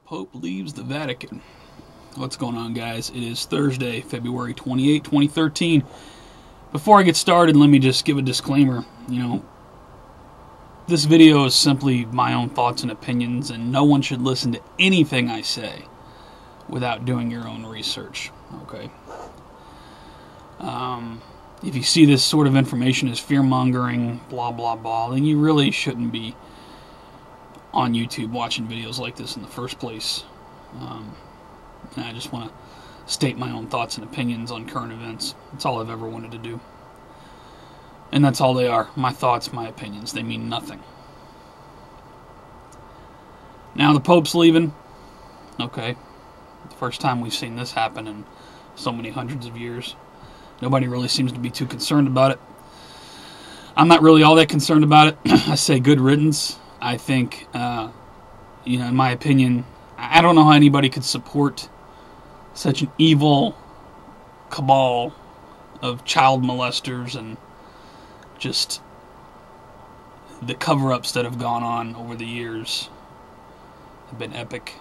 Pope leaves the Vatican. What's going on, guys? It is Thursday, February 28, 2013. Before I get started, let me just give a disclaimer. This video is simply my own thoughts and opinions, and no one should listen to anything I say without doing your own research, okay? If you see this sort of information as fear-mongering, blah, blah, blah, then you really shouldn't be on YouTube watching videos like this in the first place. And I just want to state my own thoughts and opinions on current events. That's all I've ever wanted to do. And that's all they are. My thoughts, my opinions. They mean nothing. Now the Pope's leaving. Okay. The first time we've seen this happen in so many hundreds of years. Nobody really seems to be too concerned about it. I'm not really all that concerned about it. I say good riddance. I think, in my opinion, I don't know how anybody could support such an evil cabal of child molesters and just the cover-ups that have gone on over the years have been epic.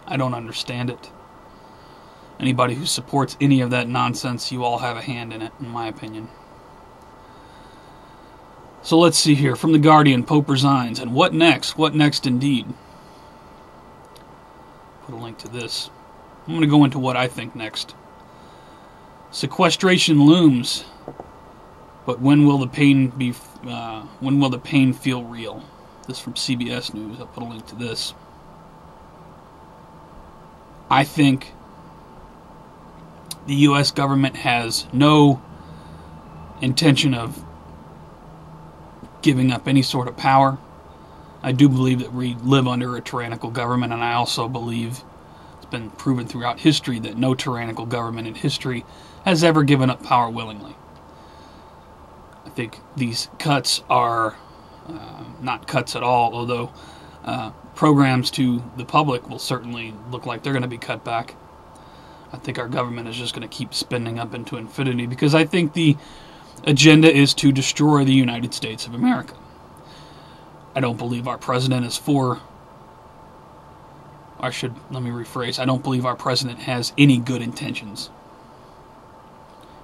I don't understand it. Anybody who supports any of that nonsense, you all have a hand in it, in my opinion. So let's see here. From The Guardian, Pope resigns. And what next? What next indeed? Put a link to this. I'm going to go into what I think next. Sequestration looms. But when will the pain be? When will the pain feel real? This from CBS News. I'll put a link to this. I think the U.S. government has no intention of giving up any sort of power. I do believe that we live under a tyrannical government, and I also believe it's been proven throughout history that no tyrannical government in history has ever given up power willingly. I think these cuts are not cuts at all, although programs to the public will certainly look like they're going to be cut back. I think our government is just going to keep spending up into infinity because I think the agenda is to destroy the United States of America. I don't believe our president is for... let me rephrase. I don't believe our president has any good intentions.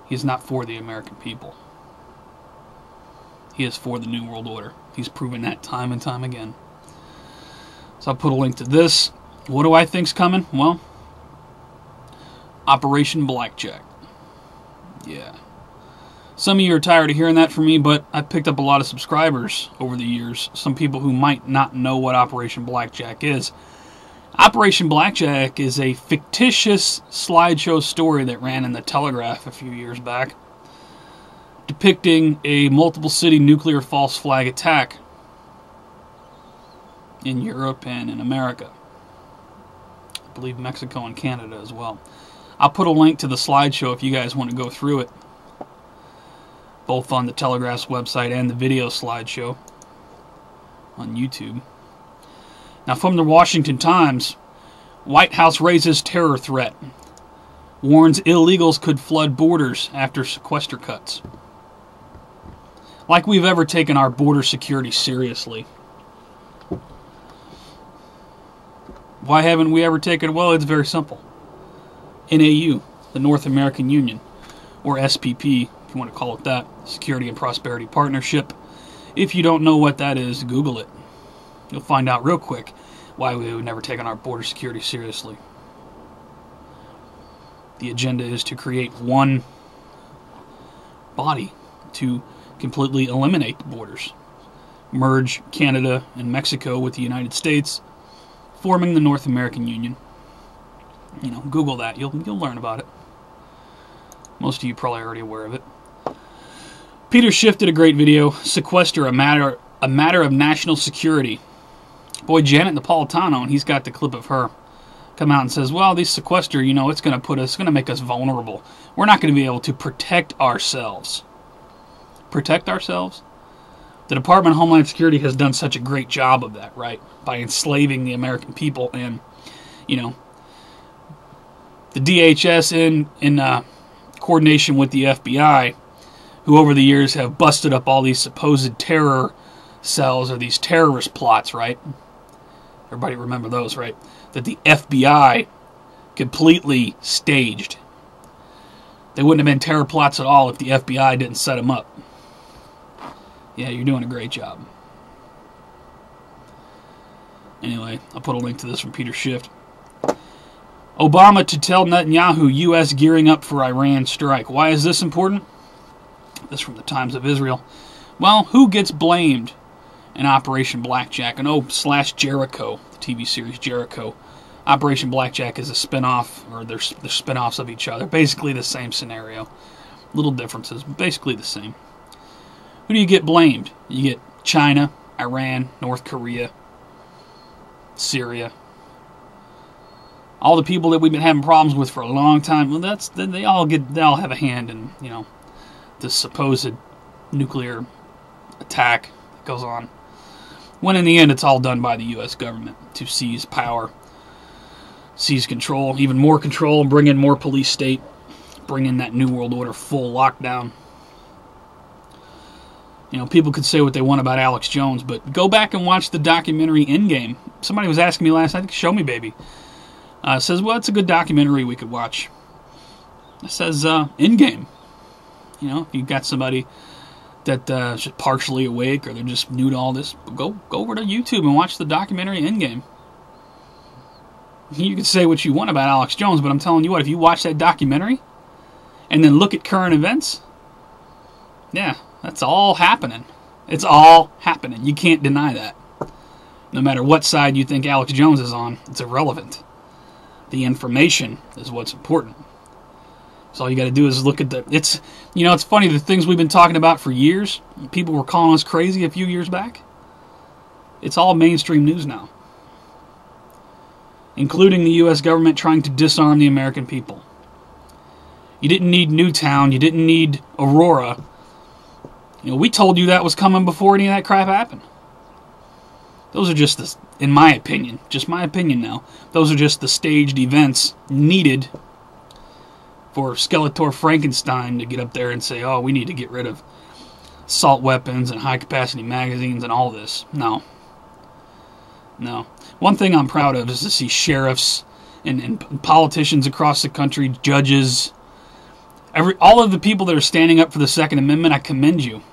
He is not for the American people. He is for the New World Order. He's proven that time and time again. So I'll put a link to this. What do I think's coming? Well, Operation Blackjack. Yeah. Some of you are tired of hearing that from me, but I've picked up a lot of subscribers over the years. Some people who might not know what Operation Blackjack is. Operation Blackjack is a fictitious slideshow story that ran in the Telegraph a few years back, depicting a multiple-city nuclear false flag attack in Europe and in America. I believe Mexico and Canada as well. I'll put a link to the slideshow if you guys want to go through it, both on the Telegraph's website and the video slideshow on YouTube. Now, from the Washington Times, White House raises terror threat, warns illegals could flood borders after sequester cuts. Like we've ever taken our border security seriously. Why haven't we ever taken it? Well, it's very simple. NAU, the North American Union, or SPP, if you want to call it that, Security and Prosperity Partnership. If you don't know what that is, Google it. You'll find out real quick why we've never taken our border security seriously. The agenda is to create one body to completely eliminate the borders. Merge Canada and Mexico with the United States, forming the North American Union. Google that. You'll learn about it. Most of you probably already aware of it. Peter Schiff did a great video. Sequester, a matter of national security. Boy, Janet Napolitano, and he's got the clip of her, come out and says, well, these sequester, it's going to make us vulnerable. We're not going to be able to protect ourselves. Protect ourselves? The Department of Homeland Security has done such a great job of that, right? By enslaving the American people and, the DHS in coordination with the FBI, who over the years have busted up all these supposed terror cells or these terrorist plots, right? Everybody remember those, right? That the FBI completely staged. They wouldn't have been terror plots at all if the FBI didn't set them up. Yeah, you're doing a great job. Anyway, I'll put a link to this from Peter Schiff. Obama to tell Netanyahu, U.S. gearing up for Iran strike. Why is this important? This from the Times of Israel. Well, who gets blamed in Operation Blackjack? And /Jericho, the TV series Jericho. Operation Blackjack is a spin-off, or they're spin-offs of each other. Basically the same scenario. Little differences, but basically the same. Who do you get blamed? You get China, Iran, North Korea, Syria. All the people that we've been having problems with for a long time. Well, they all have a hand in, this supposed nuclear attack that goes on. When in the end, it's all done by the U.S. government to seize power, seize control, even more control, bring in more police state, bring in that New World Order full lockdown. People could say what they want about Alex Jones, but go back and watch the documentary Endgame. Somebody was asking me last night, show me, baby. Says, well, it's a good documentary we could watch. It says, Endgame. If you've got somebody that is just partially awake or they're just new to all this, go over to YouTube and watch the documentary Endgame. You can say what you want about Alex Jones, but I'm telling you what, if you watch that documentary and then look at current events, yeah, that's all happening. It's all happening. You can't deny that. No matter what side you think Alex Jones is on, it's irrelevant. The information is what's important. So all you got to do is look at it's funny, the things we've been talking about for years, people were calling us crazy a few years back. It's all mainstream news now. Including the U.S. government trying to disarm the American people. You didn't need Newtown. You didn't need Aurora. We told you that was coming before any of that crap happened. Those are just, in my opinion, just my opinion now, those are just the staged events needed for Skeletor Frankenstein to get up there and say, oh, we need to get rid of assault weapons and high-capacity magazines and all this. No. One thing I'm proud of is to see sheriffs and politicians across the country, judges, all of the people that are standing up for the Second Amendment, I commend you.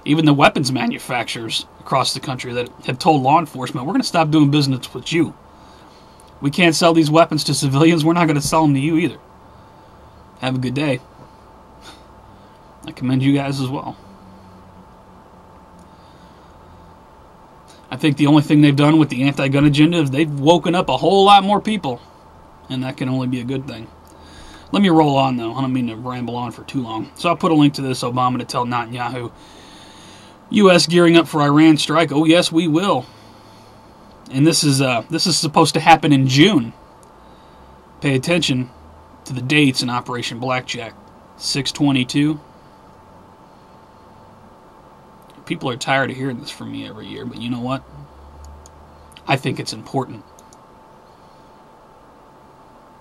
Even the weapons manufacturers across the country that have told law enforcement, we're going to stop doing business with you. We can't sell these weapons to civilians. We're not going to sell them to you either. Have a good day. I commend you guys as well. I think the only thing they've done with the anti-gun agenda is they've woken up a whole lot more people. And that can only be a good thing. Let me roll on, though. I don't mean to ramble on for too long. So I'll put a link to this. Obama to tell Netanyahu, U.S. gearing up for Iran strike. Oh, yes, we will. And this is supposed to happen in June. Pay attention to the dates in Operation Blackjack. 6/22. People are tired of hearing this from me every year, but you know what? I think it's important.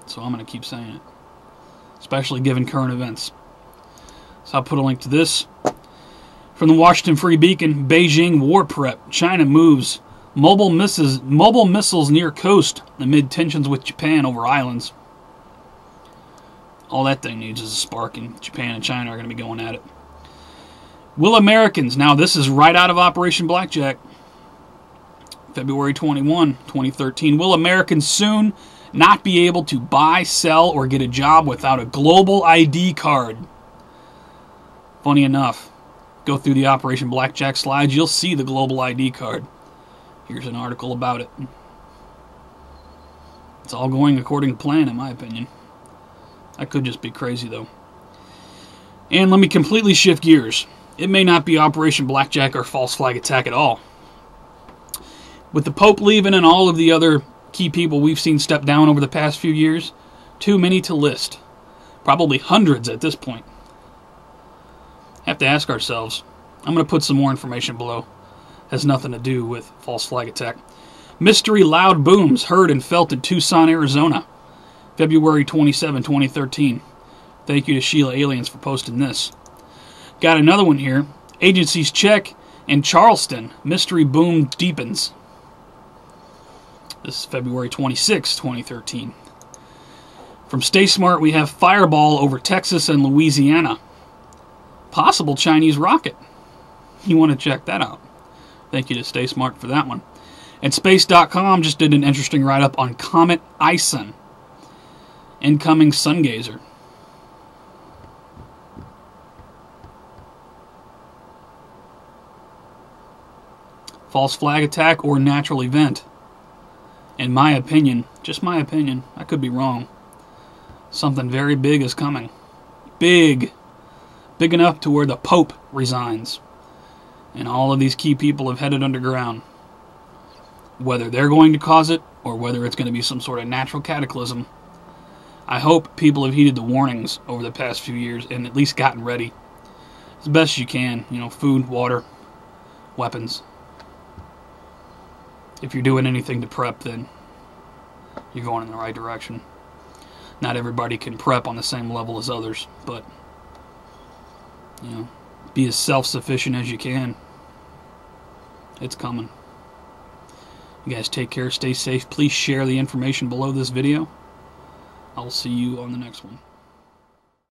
So I'm going to keep saying it. Especially given current events. So I'll put a link to this. From the Washington Free Beacon, Beijing War prep. China moves mobile missiles near coast amid tensions with Japan over islands. All that thing needs is a spark, and Japan and China are going to be going at it. Will Americans, now this is right out of Operation Blackjack, February 21, 2013. Will Americans soon not be able to buy, sell, or get a job without a global ID card? Funny enough, go through the Operation Blackjack slides, you'll see the global ID card. Here's an article about it. It's all going according to plan, in my opinion. I could just be crazy, though. And let me completely shift gears. It may not be Operation Blackjack or false flag attack at all. With the Pope leaving and all of the other key people we've seen step down over the past few years, too many to list. Probably hundreds at this point. Have to ask ourselves. I'm going to put some more information below. Has nothing to do with false flag attack. Mystery loud booms heard and felt in Tucson, Arizona. February 27, 2013. Thank you to Sheila Aliens for posting this. Got another one here. Agencies check in Charleston. Mystery boom deepens. This is February 26, 2013. From Stay Smart, we have fireball over Texas and Louisiana. Possible Chinese rocket. You want to check that out. Thank you to Stay Smart for that one. And Space.com just did an interesting write-up on Comet ISON. Incoming Sungrazer. False flag attack or natural event. In my opinion, just my opinion, I could be wrong, something very big is coming. Big. Big enough to where the Pope resigns. And all of these key people have headed underground. Whether they're going to cause it, or whether it's going to be some sort of natural cataclysm, I hope people have heeded the warnings over the past few years and at least gotten ready as best you can. You know, food, water, weapons. If you're doing anything to prep, then you're going in the right direction. Not everybody can prep on the same level as others, but, you know, be as self-sufficient as you can. It's coming. You guys take care, stay safe. Please share the information below this video. I'll see you on the next one.